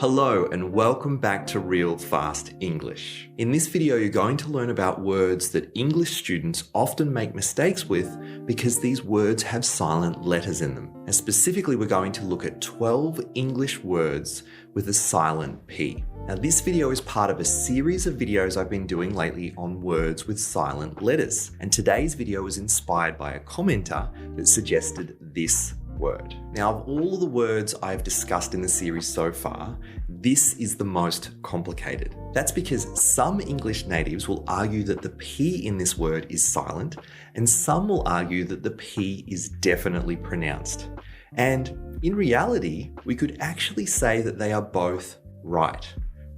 Hello and welcome back to Real Fast English. In this video, you're going to learn about words that English students often make mistakes with because these words have silent letters in them. And specifically, we're going to look at 12 English words with a silent P. Now, this video is part of a series of videos I've been doing lately on words with silent letters. And today's video was inspired by a commenter that suggested this word. Now, of all the words I've discussed in the series so far, this is the most complicated. That's because some English natives will argue that the P in this word is silent, and some will argue that the P is definitely pronounced. And in reality, we could actually say that they are both right.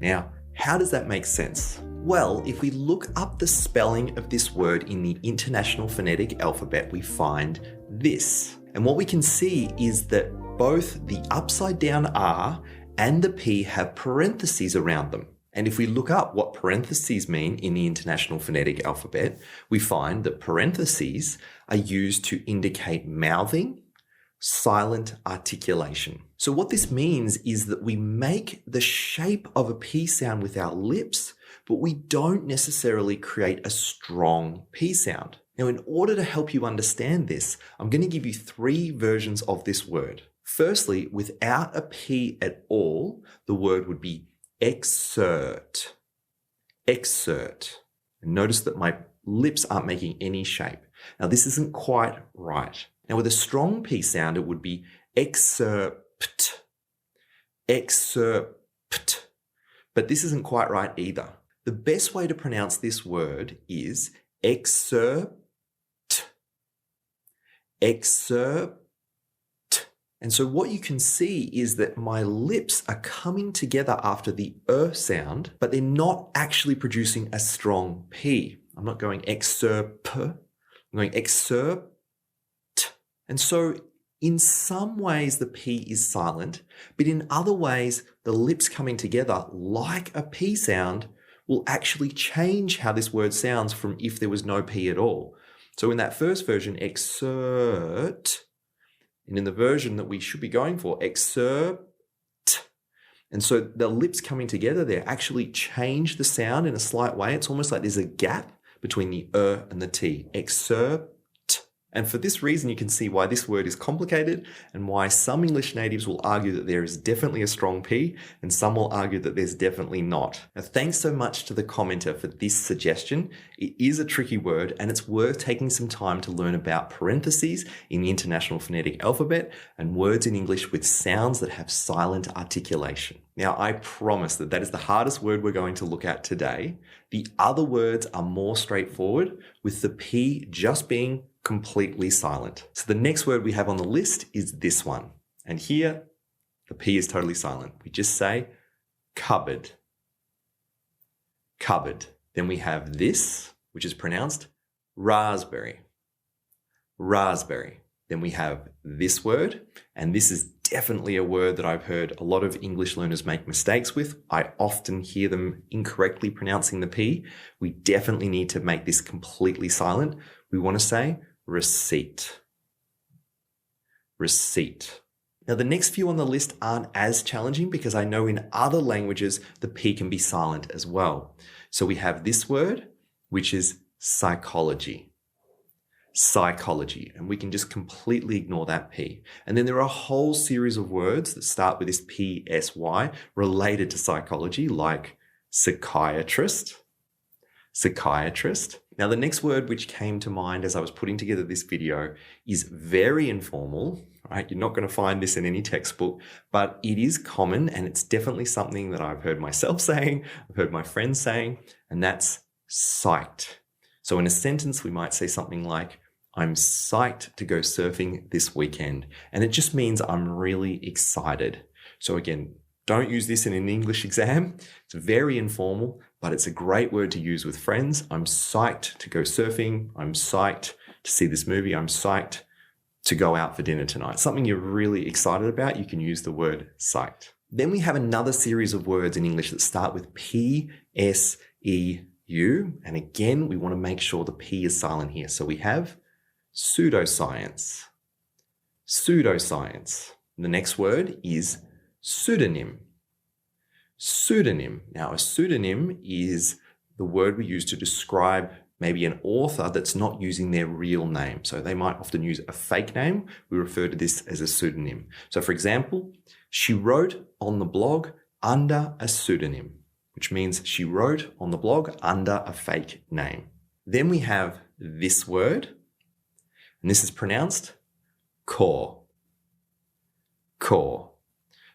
Now, how does that make sense? Well, if we look up the spelling of this word in the International Phonetic Alphabet, we find this. And what we can see is that both the upside down R and the P have parentheses around them. And if we look up what parentheses mean in the International Phonetic Alphabet, we find that parentheses are used to indicate mouthing, silent articulation. So what this means is that we make the shape of a P sound with our lips, but we don't necessarily create a strong P sound. Now, in order to help you understand this, I'm going to give you three versions of this word. Firstly, without a P at all, the word would be exert. Exert. And notice that my lips aren't making any shape. Now, this isn't quite right. Now, with a strong P sound, it would be excerpt. Excerpt. But this isn't quite right either. The best way to pronounce this word is excerpt. Excerpt. And so what you can see is that my lips are coming together after the sound, but they're not actually producing a strong P. I'm not going excerpt, I'm going excerpt. And so in some ways the P is silent, but in other ways the lips coming together like a P sound will actually change how this word sounds from if there was no P at all. So in that first version, exert, and in the version that we should be going for, excerpt. And so the lips coming together there actually change the sound in a slight way. It's almost like there's a gap between the and the T. Excerpt. And for this reason, you can see why this word is complicated and why some English natives will argue that there is definitely a strong P and some will argue that there's definitely not. Now, thanks so much to the commenter for this suggestion. It is a tricky word and it's worth taking some time to learn about parentheses in the International Phonetic Alphabet and words in English with sounds that have silent articulation. Now, I promise that is the hardest word we're going to look at today. The other words are more straightforward, with the P just being completely silent. So the next word we have on the list is this one. And here, the P is totally silent. We just say cupboard. Cupboard. Then we have this, which is pronounced raspberry. Raspberry. Then we have this word, and this is definitely a word that I've heard a lot of English learners make mistakes with. I often hear them incorrectly pronouncing the P. We definitely need to make this completely silent. We want to say receipt. Receipt. Now, the next few on the list aren't as challenging because I know in other languages the P can be silent as well. So we have this word, which is psychology. Psychology, and we can just completely ignore that P. And then there are a whole series of words that start with this PSY related to psychology, like psychiatrist. Psychiatrist. Now, the next word which came to mind as I was putting together this video is very informal, right? You're not going to find this in any textbook, but it is common and it's definitely something that I've heard myself saying, I've heard my friends saying, and that's psyched. So in a sentence, we might say something like, I'm psyched to go surfing this weekend. And it just means I'm really excited. So again, don't use this in an English exam. It's very informal, but it's a great word to use with friends. I'm psyched to go surfing. I'm psyched to see this movie. I'm psyched to go out for dinner tonight. Something you're really excited about, you can use the word psyched. Then we have another series of words in English that start with P, S, E, U. And again, we want to make sure the P is silent here. So we have pseudoscience. Pseudoscience. The next word is pseudonym. Pseudonym. Now, a pseudonym is the word we use to describe maybe an author that's not using their real name. So they might often use a fake name. We refer to this as a pseudonym. So for example, she wrote on the blog under a pseudonym, which means she wrote on the blog under a fake name. Then we have this word, and this is pronounced core. Corps.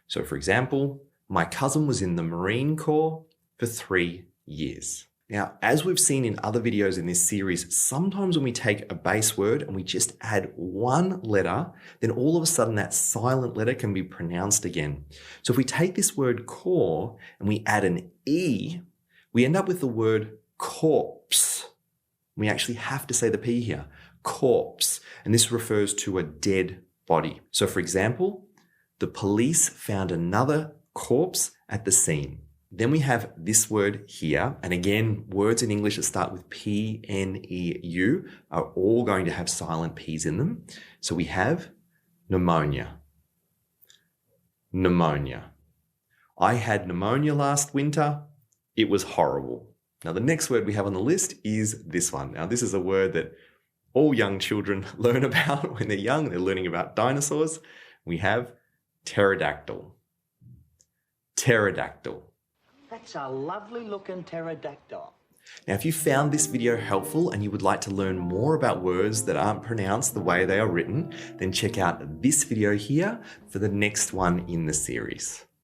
So for example, my cousin was in the Marine Corps for 3 years. Now, as we've seen in other videos in this series, sometimes when we take a base word and we just add one letter, then all of a sudden that silent letter can be pronounced again. So if we take this word core and we add an E, we end up with the word corpse. We actually have to say the P here, corpse. And this refers to a dead body. So for example, the police found another corpse at the scene. Then we have this word here. And again, words in English that start with P, N, E, U are all going to have silent Ps in them. So we have pneumonia. Pneumonia. I had pneumonia last winter. It was horrible. Now, the next word we have on the list is this one. Now, this is a word that all young children learn about when they're young. They're learning about dinosaurs. We have pterodactyl. Pterodactyl. That's a lovely looking pterodactyl. Now, if you found this video helpful and you would like to learn more about words that aren't pronounced the way they are written, then check out this video here for the next one in the series.